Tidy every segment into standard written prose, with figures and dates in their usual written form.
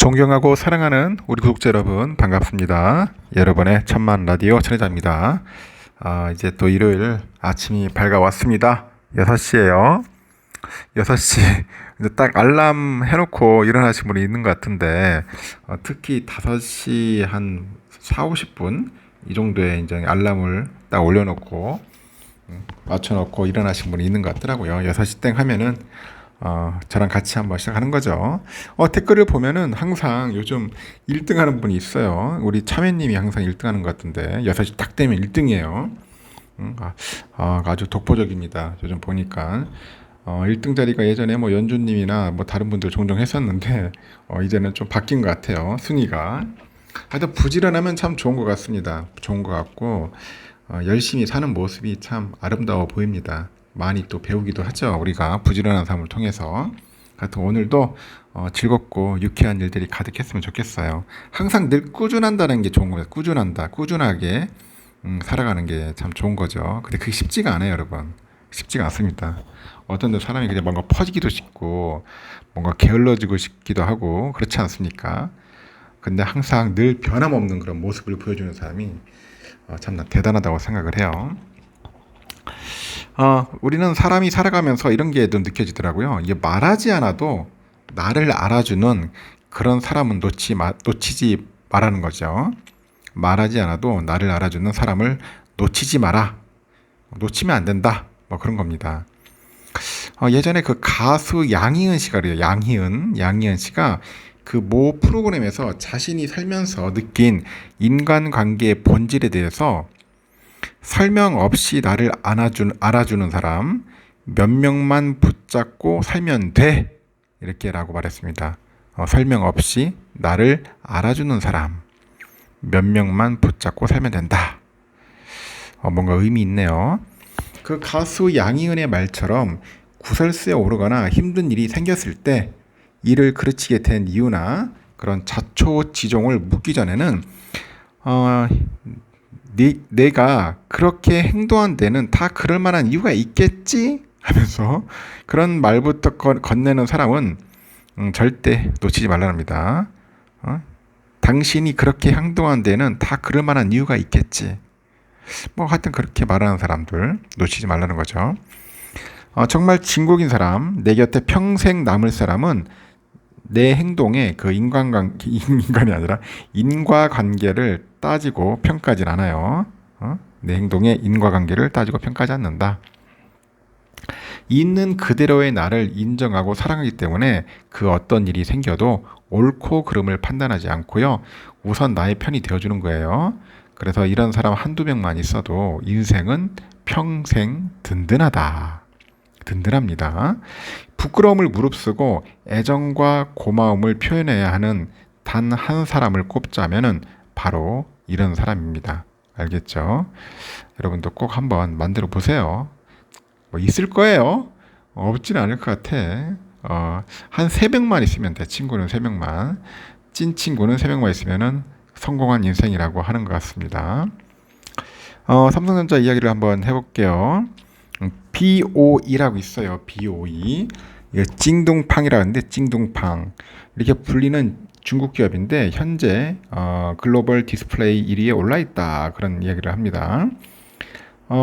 존경하고 사랑하는 우리 구독자 여러분 반갑습니다. 여러분의 천만 라디오 천혜자입니다. 이제 또 일요일 아침이 밝아왔습니다. 6시에요. 6시 이제 딱 알람 해놓고 일어나신 분이 있는 것 같은데 특히 5시 한 4, 50분 이 정도에 이제 알람을 딱 올려놓고 맞춰놓고 일어나신 분이 있는 것 같더라고요. 6시 땡 하면은 저랑 같이 한번 시작하는 거죠. 댓글을 보면은 항상 요즘 1등 하는 분이 있어요. 우리 참외님이 항상 1등 하는 것 같은데 6시 딱 되면 1등이에요. 아주 독보적입니다. 요즘 보니까 1등 자리가 예전에 뭐 연주님이나 뭐 다른 분들 종종 했었는데 이제는 좀 바뀐 것 같아요. 순위가. 하여튼 부지런하면 참 좋은 것 같습니다. 좋은 것 같고 열심히 사는 모습이 참 아름다워 보입니다. 많이 또 배우기도 하죠. 우리가 부지런한 삶을 통해서. 하여튼 오늘도 즐겁고 유쾌한 일들이 가득했으면 좋겠어요. 항상 늘 꾸준한다는 게 좋은 겁니다. 꾸준한다. 꾸준하게 살아가는 게 참 좋은 거죠. 근데 그게 쉽지가 않아요, 여러분. 쉽지가 않습니다. 어떤 사람이 그냥 뭔가 퍼지기도 싶고 뭔가 게을러지고 싶기도 하고 그렇지 않습니까? 근데 항상 늘 변함없는 그런 모습을 보여주는 사람이 참 대단하다고 생각을 해요. 우리는 사람이 살아가면서 이런 게 좀 느껴지더라고요. 이게 말하지 않아도 나를 알아주는 그런 사람은 놓치지 말라는 거죠. 말하지 않아도 나를 알아주는 사람을 놓치지 마라. 놓치면 안 된다. 뭐 그런 겁니다. 예전에 그 가수 양희은 씨가 그래요. 양희은 씨가 그 모 프로그램에서 자신이 살면서 느낀 인간관계의 본질에 대해서 설명 없이 나를 알아주는 사람 몇 명만 붙잡고 살면 돼 이렇게 라고 말했습니다. 설명 없이 나를 알아주는 사람 몇 명만 붙잡고 살면 된다. 뭔가 의미 있네요. 그 가수 양희은의 말처럼 구설수에 오르거나 힘든 일이 생겼을 때 일을 그르치게 된 이유나 그런 자초지종을 묻기 전에는 내가 그렇게 행동한 데는 다 그럴 만한 이유가 있겠지? 하면서 그런 말부터 건네는 사람은 절대 놓치지 말랍니다. 당신이 그렇게 행동한 데는 다 그럴 만한 이유가 있겠지. 뭐 하여튼 그렇게 말하는 사람들 놓치지 말라는 거죠. 정말 진국인 사람, 내 곁에 평생 남을 사람은 내 행동에 그 인간이 아니라 인과관계를 따지고 평가하진 않아요. 내 행동에 인과관계를 따지고 평가하지 않는다. 있는 그대로의 나를 인정하고 사랑하기 때문에 그 어떤 일이 생겨도 옳고 그름을 판단하지 않고요. 우선 나의 편이 되어주는 거예요. 그래서 이런 사람 한두 명만 있어도 인생은 평생 든든합니다. 부끄러움을 무릅쓰고 애정과 고마움을 표현해야 하는 단 한 사람을 꼽자면은 바로 이런 사람입니다. 알겠죠? 여러분도 꼭 한번 만들어 보세요. 뭐 있을 거예요. 없지는 않을 것 같아. 한 3명만 있으면 돼. 친구는 3명만. 찐 친구는 3명만 있으면은 성공한 인생이라고 하는 것 같습니다. 삼성전자 이야기를 한번 해볼게요. BOE라고 있어요. BOE. 이거 찡둥팡이라고 하는데 찡둥팡. 이렇게 불리는 중국 기업인데 현재 글로벌 디스플레이 1위에 올라 있다. 그런 이야기를 합니다.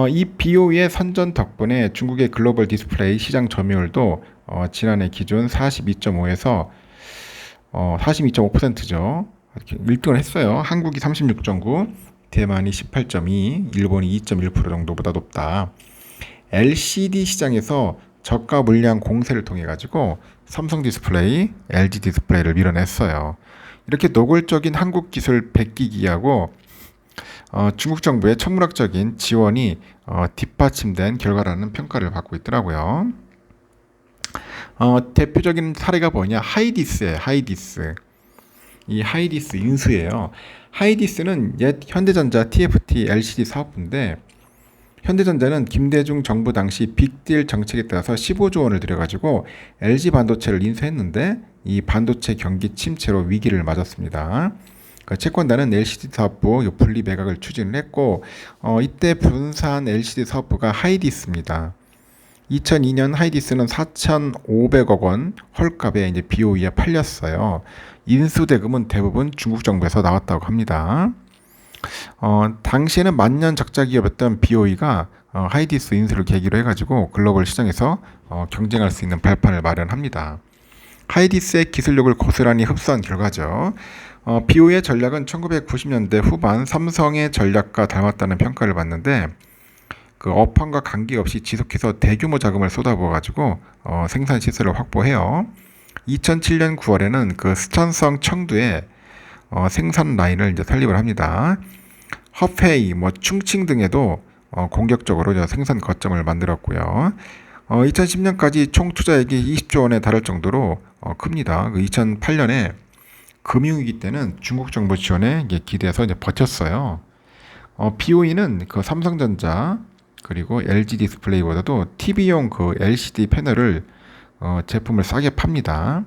이 BOE의 선전 덕분에 중국의 글로벌 디스플레이 시장 점유율도 지난해 기준 42.5에서 42.5%죠. 1등을 했어요. 한국이 36.9, 대만이 18.2, 일본이 2.1% 정도보다 높다. LCD 시장에서 저가 물량 공세를 통해 가지고 삼성 디스플레이, LG 디스플레이를 밀어냈어요. 이렇게 노골적인 한국 기술 백기기하고 중국 정부의 천문학적인 지원이 뒷받침된 결과라는 평가를 받고 있더라고요. 대표적인 사례가 뭐냐? 하이디스예요. 하이디스. 이 하이디스 인수예요. 하이디스는 옛 현대전자 TFT LCD 사업부인데 현대전자는 김대중 정부 당시 빅딜 정책에 따라서 15조 원을 들여가지고 LG 반도체를 인수했는데 이 반도체 경기 침체로 위기를 맞았습니다. 채권단은 LCD 사업부 분리 매각을 추진을 했고 이때 분산 LCD 사업부가 하이디스입니다. 2002년 하이디스는 4,500억 원 헐값에 이제 BOE에 팔렸어요. 인수대금은 대부분 중국 정부에서 나왔다고 합니다. 당시에는 만년 적자 기업이었던 BOE가 하이디스 인수를 계기로 해가지고 글로벌 시장에서 경쟁할 수 있는 발판을 마련합니다. 하이디스의 기술력을 고스란히 흡수한 결과죠. BOE의 전략은 1990년대 후반 삼성의 전략과 닮았다는 평가를 받는데 그 업황과 관계없이 지속해서 대규모 자금을 쏟아부어가지고 생산 시설을 확보해요. 2007년 9월에는 그 스촨성 청두에 생산 라인을 이제 설립을 합니다. 허페이, 충칭 등에도 공격적으로 생산 거점을 만들었고요. 2010년까지 총 투자액이 20조 원에 달할 정도로 큽니다. 2008년에 금융위기 때는 중국 정부 지원에 기대해서 이제 버텼어요. BOE는 그 삼성전자 그리고 LG 디스플레이보다도 TV용 그 LCD 패널을 제품을 싸게 팝니다.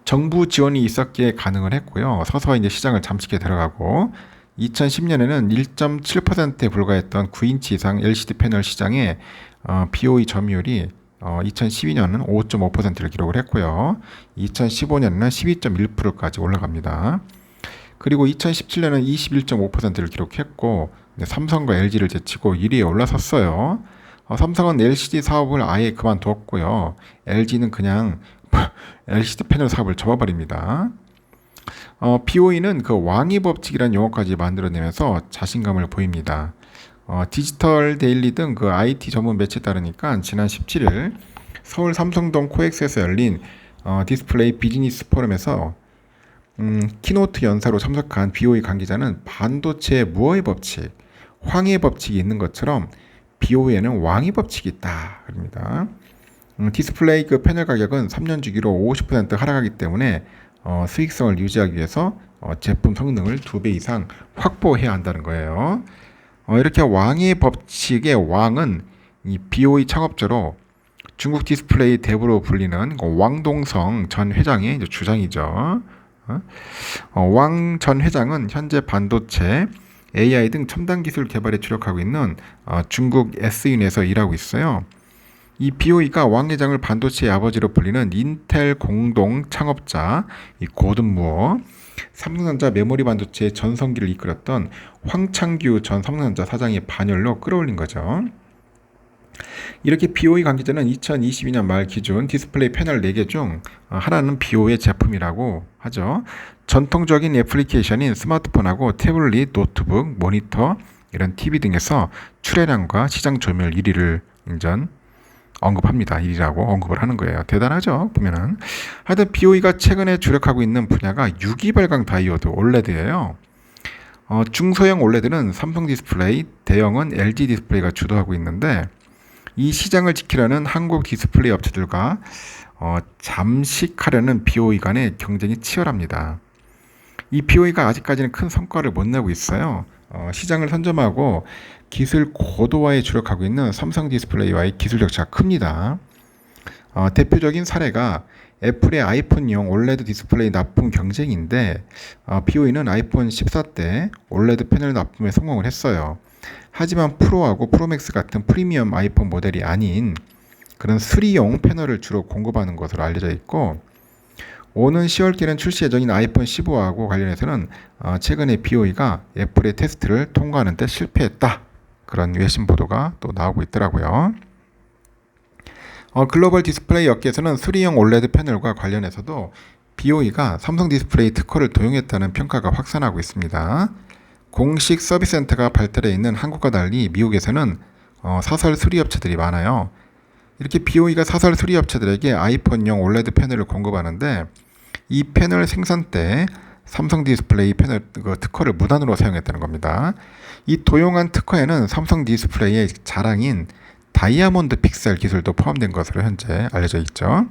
정부 지원이 있었기에 가능을 했고요. 서서히 이제 시장을 잠식해 들어가고 2010년에는 1.7%에 불과했던 9인치 이상 LCD 패널 시장에 BOE 점유율이 2012년은 5.5%를 기록을 했고요. 2015년에는 12.1%까지 올라갑니다. 그리고 2017년은 21.5%를 기록했고 삼성과 LG를 제치고 1위에 올라섰어요. 삼성은 LCD 사업을 아예 그만두었고요. LG는 그냥 LCD 패널 사업을 접어버립니다. BOE는 그 왕의 법칙이라는 용어까지 만들어내면서 자신감을 보입니다. 디지털 데일리 등 그 IT 전문 매체에 따르니까 지난 17일 서울 삼성동 코엑스에서 열린 디스플레이 비즈니스 포럼에서 키노트 연사로 참석한 BOE 관계자는 반도체의 무어의 법칙, 황의 법칙이 있는 것처럼 BOE에는 왕의 법칙이 있다. 그럽니다. 디스플레이 그 패널 가격은 3년 주기로 50% 하락하기 때문에 수익성을 유지하기 위해서 제품 성능을 2배 이상 확보해야 한다는 거예요. 이렇게 왕의 법칙의 왕은 이 BOE 창업자로 중국 디스플레이 대부로 불리는 왕동성 전 회장의 주장이죠. 왕 전 회장은 현재 반도체, AI 등 첨단 기술 개발에 주력하고 있는 중국 SE운에서 일하고 있어요. 이 BOE가 왕 회장을 반도체의 아버지로 불리는 인텔 공동 창업자 이 고든 무어, 삼성전자 메모리 반도체의 전성기를 이끌었던 황창규 전 삼성전자 사장의 반열로 끌어올린 거죠. 이렇게 BOE 관계자는 2022년 말 기준 디스플레이 패널 4개 중 하나는 BOE 제품이라고 하죠. 전통적인 애플리케이션인 스마트폰하고 태블릿, 노트북, 모니터, 이런 TV 등에서 출하량과 시장 점유율 1위를 언급합니다. 1위라고 언급을 하는 거예요. 대단하죠? 보면은. 하여튼 BOE가 최근에 주력하고 있는 분야가 유기발광 다이오드 OLED예요. 중소형 OLED는 삼성 디스플레이, 대형은 LG 디스플레이가 주도하고 있는데 이 시장을 지키려는 한국 디스플레이 업체들과 잠식하려는 BOE 간의 경쟁이 치열합니다. 이 BOE가 아직까지는 큰 성과를 못 내고 있어요. 시장을 선점하고 기술 고도화에 주력하고 있는 삼성 디스플레이와의 기술 격차가 큽니다. 대표적인 사례가 애플의 아이폰용 OLED 디스플레이 납품 경쟁인데 BOE는 아이폰 14 때 OLED 패널 납품에 성공을 했어요. 하지만 프로하고 프로맥스 같은 프리미엄 아이폰 모델이 아닌 그런 3용 패널을 주로 공급하는 것으로 알려져 있고 오는 10월께는 출시 예정인 아이폰 15하고 관련해서는 최근에 BOE가 애플의 테스트를 통과하는 데 실패했다. 그런 외신 보도가 또 나오고 있더라고요. 글로벌 디스플레이 업계에서는 3형 OLED 패널과 관련해서도 BOE가 삼성 디스플레이 특허를 도용했다는 평가가 확산하고 있습니다. 공식 서비스 센터가 발달해 있는 한국과 달리 미국에서는 사설 수리 업체들이 많아요. 이렇게 BOE가 사설 수리 업체들에게 아이폰용 OLED 패널을 공급하는데 이 패널 생산 때 삼성 디스플레이 패널 특허를 무단으로 사용했다는 겁니다. 이 도용한 특허에는 삼성 디스플레이의 자랑인 다이아몬드 픽셀 기술도 포함된 것으로 현재 알려져 있죠.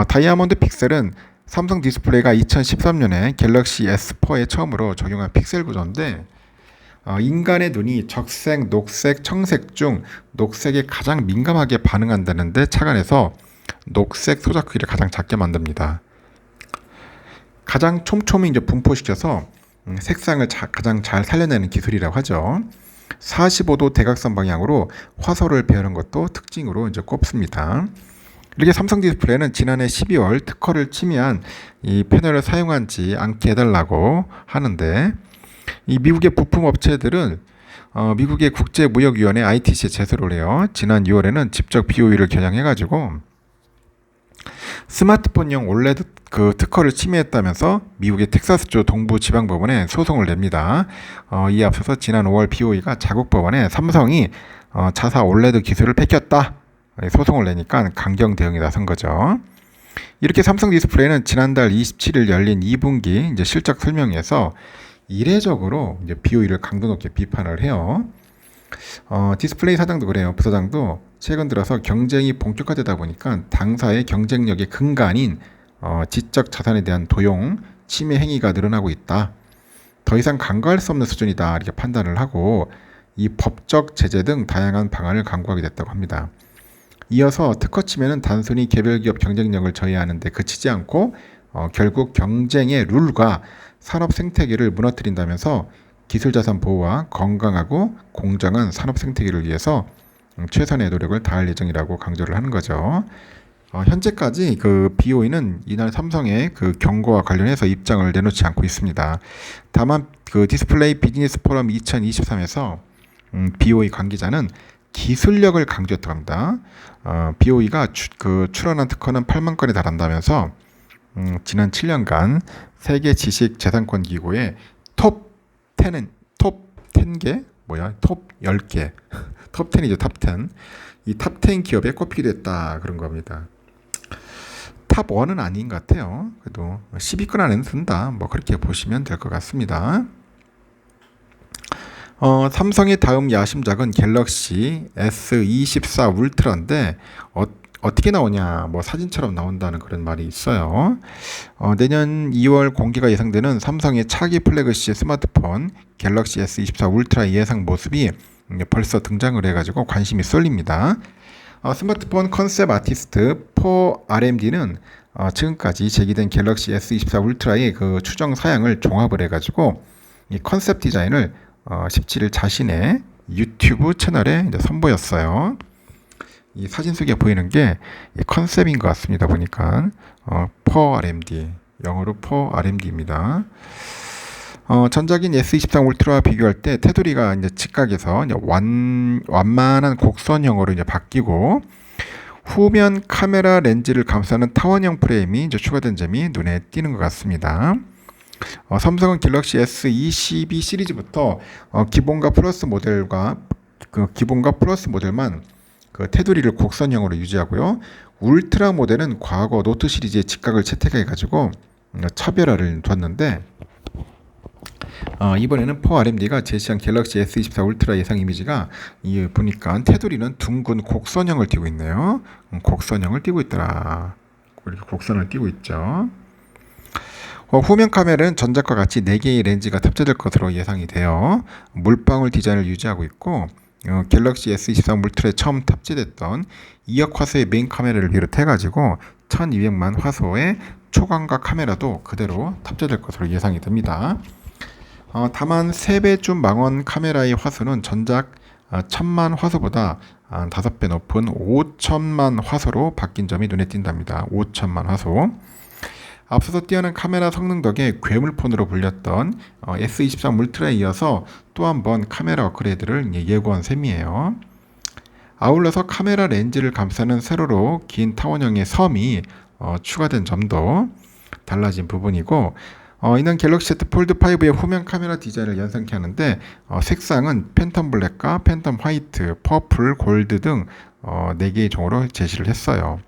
다이아몬드 픽셀은 삼성 디스플레이가 2013년에 갤럭시 S4에 처음으로 적용한 픽셀 구조인데 인간의 눈이 적색, 녹색, 청색 중 녹색에 가장 민감하게 반응한다는데 착안해서 녹색 소작 크기를 가장 작게 만듭니다. 가장 촘촘히 분포시켜서 색상을 가장 잘 살려내는 기술이라고 하죠. 45도 대각선 방향으로 화소를 배우는 것도 특징으로 이제 꼽습니다. 이렇게 삼성 디스플레이는 지난해 12월 특허를 침해한 이 패널을 사용하지 않게 해달라고 하는데, 이 미국의 부품 업체들은 미국의 국제무역위원회 ITC에 제소를 해요. 지난 6월에는 직접 BOE를 겨냥해가지고 스마트폰용 올레드 그 특허를 침해했다면서 미국의 텍사스주 동부 지방법원에 소송을 냅니다. 이에 앞서서 지난 5월 BOE가 자국 법원에 삼성이 자사 올레드 기술을 뺏겼다 소송을 내니까 강경 대응에 나선 거죠. 이렇게 삼성 디스플레이는 지난달 27일 열린 2분기 이제 실적 설명에서 이례적으로 이제 BOE를 강도 높게 비판을 해요. 디스플레이 사장도 그래요. 부사장도 최근 들어서 경쟁이 본격화되다 보니까 당사의 경쟁력의 근간인 지적 자산에 대한 도용, 침해 행위가 늘어나고 있다. 더 이상 간과할 수 없는 수준이다. 이렇게 판단을 하고 이 법적 제재 등 다양한 방안을 강구하게 됐다고 합니다. 이어서 특허 침해는 단순히 개별 기업 경쟁력을 저해하는 데 그치지 않고 결국 경쟁의 룰과 산업 생태계를 무너뜨린다면서 기술자산 보호와 건강하고 공정한 산업 생태계를 위해서 최선의 노력을 다할 예정이라고 강조를 하는 거죠. 현재까지 그 BOE는 이날 삼성의 그 경고와 관련해서 입장을 내놓지 않고 있습니다. 다만 그 디스플레이 비즈니스 포럼 2023에서 BOE 관계자는 기술력을 강조했다고 합니다. BOE가 출원한 특허는 8만 건에 달한다면서 지난 7년간 세계 지식 재산권 기구의 톱 10개 톱 10개 톱 10이죠. 탑 10. 이 탑 10 기업에 꼽히기도 했다 그런 겁니다. 탑 1은 아닌 것 같아요. 그래도 10위권 안에는 든다. 뭐 그렇게 보시면 될 것 같습니다. 삼성의 다음 야심작은 갤럭시 S24 울트라인데 어떻게 나오냐, 뭐 사진처럼 나온다는 그런 말이 있어요. 내년 2월 공개가 예상되는 삼성의 차기 플래그십 스마트폰 갤럭시 S24 울트라 예상 모습이 벌써 등장을 해가지고 관심이 쏠립니다. 스마트폰 컨셉 아티스트 4RMD는 지금까지 제기된 갤럭시 S24 울트라의 그 추정 사양을 종합을 해가지고 이 컨셉 디자인을 17일 자신의 유튜브 채널에 이제 선보였어요. 이 사진 속에 보이는 게 컨셉인 것 같습니다. 보니까 4RMD, 영어로 4RMD입니다. 전작인 S23 울트라와 비교할 때 테두리가 이제 직각에서 이제 완만한 곡선형으로 이제 바뀌고 후면 카메라 렌즈를 감싸는 타원형 프레임이 이제 추가된 점이 눈에 띄는 것 같습니다. 삼성은 갤럭시 S22 시리즈부터 기본과 플러스 모델만 그 테두리를 곡선형으로 유지하고요. 울트라 모델은 과거 노트 시리즈의 직각을 채택해가지고 차별화를 뒀는데 이번에는 4RMD가 제시한 갤럭시 S24 울트라 예상 이미지가 보니까 테두리는 둥근 곡선형을 띠고 있네요. 곡선형을 띠고 있더라. 이렇게 곡선을 띠고 있죠. 후면 카메라는 전작과 같이 4개의 렌즈가 탑재될 것으로 예상이 돼요. 물방울 디자인을 유지하고 있고 갤럭시 S23 울트라에 처음 탑재됐던 2억 화소의 메인 카메라를 비롯해가지고 1200만 화소의 초광각 카메라도 그대로 탑재될 것으로 예상이 됩니다. 다만 3배쯤 망원 카메라의 화소는 전작 1000만 화소보다 5배 높은 5000만 화소로 바뀐 점이 눈에 띈답니다. 5000만 화소. 앞서서 뛰어난 카메라 성능 덕에 괴물폰으로 불렸던 S23 울트라에 이어서 또 한 번 카메라 업그레이드를 예고한 셈이에요. 아울러서 카메라 렌즈를 감싸는 세로로 긴 타원형의 섬이 추가된 점도 달라진 부분이고, 이는 갤럭시 Z 폴드 5의 후면 카메라 디자인을 연상케 하는데 색상은 팬텀 블랙과 팬텀 화이트, 퍼플, 골드 등 4개의 종으로 제시를 했어요.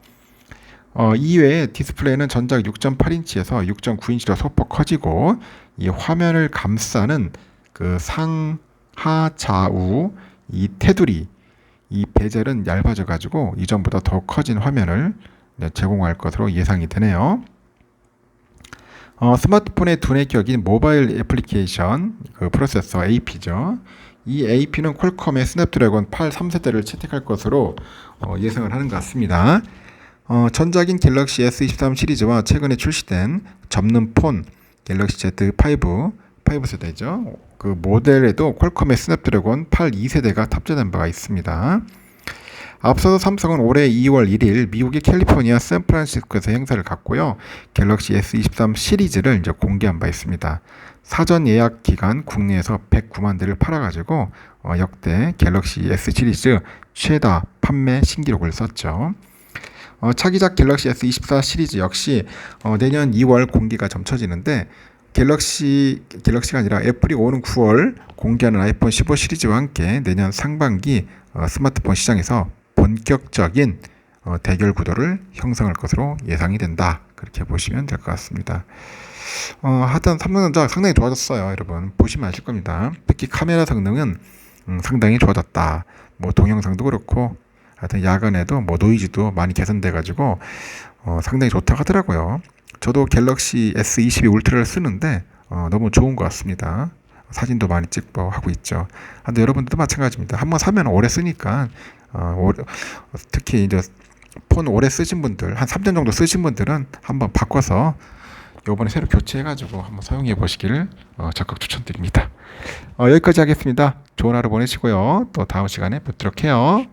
이외에 디스플레이는 전작 6.8인치에서 6.9인치로 소폭 커지고 이 화면을 감싸는 그 상하 좌우 이 테두리 이 베젤은 얇아져 가지고 이전보다 더 커진 화면을 제공할 것으로 예상이 되네요. 스마트폰의 두뇌 격인 모바일 애플리케이션 그 프로세서 AP죠. 이 AP는 퀄컴의 스냅드래곤 8 3세대를 채택할 것으로 예상을 하는 것 같습니다. 전작인 갤럭시 S23 시리즈와 최근에 출시된 접는 폰 갤럭시 Z5 세대죠. 그 모델에도 퀄컴의 스냅드래곤 8 2세대가 탑재된 바가 있습니다. 앞서서 삼성은 올해 2월 1일 미국의 캘리포니아 샌프란시스코에서 행사를 갖고요. 갤럭시 S23 시리즈를 이제 공개한 바 있습니다. 사전 예약 기간 국내에서 109만 대를 팔아가지고 역대 갤럭시 S 시리즈 최다 판매 신기록을 썼죠. 차기작 갤럭시 S24 시리즈 역시 내년 2월 공개가 점쳐지는데 갤럭시가 아니라 애플이 오는 9월 공개하는 아이폰 15 시리즈와 함께 내년 상반기 스마트폰 시장에서 본격적인 대결 구도를 형성할 것으로 예상이 된다. 그렇게 보시면 될 것 같습니다. 하여튼 삼성전자 상당히 좋아졌어요. 여러분 보시면 아실 겁니다. 특히 카메라 성능은 상당히 좋아졌다. 뭐 동영상도 그렇고 하여튼 야간에도 뭐 노이즈도 많이 개선돼 가지고 상당히 좋다고 하더라고요. 저도 갤럭시 S22 울트라를 쓰는데 너무 좋은 것 같습니다. 사진도 많이 찍고 하고 있죠. 근데 여러분들도 마찬가지입니다. 한번 사면 오래 쓰니까 특히 이제 폰 오래 쓰신 분들, 한 3년 정도 쓰신 분들은 한번 바꿔서 요번에 새로 교체해가지고 한번 사용해 보시기를 적극 추천드립니다. 여기까지 하겠습니다. 좋은 하루 보내시고요. 또 다음 시간에 뵙도록 해요.